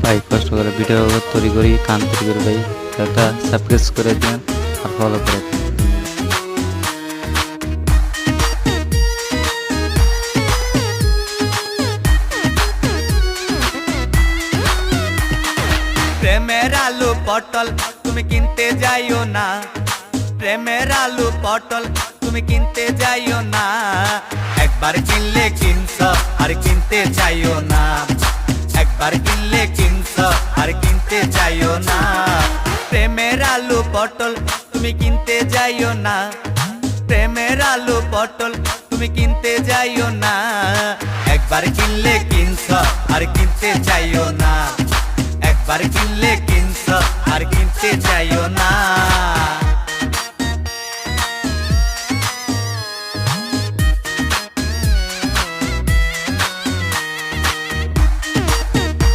ভাই কষ্ট করে ভিডিও তৈরি করি, কান তৈরি করি ভাই, একটা সাবস্ক্রাইব করে দেন আর ফলো করে দেন। প্রেমের আলু পটল তুমি কিনতে যাইও না, প্রেমের আলু পটল তুমি কিনতে যাইও না, একবার কিনলে কিনছ আর কিনতে চাইও না, একবার কিনলে কিনছ আর কিনতে চাইও না। প্রেমের আলু পটল তুমি কিনতে যাইও না, প্রেমের আলু পটল তুমি কিনতে যাইও না, একবার কিনলে কিনছ আর কিনতে চাইও না, একবার কিনলে কিনছ আর কিনতে চাইও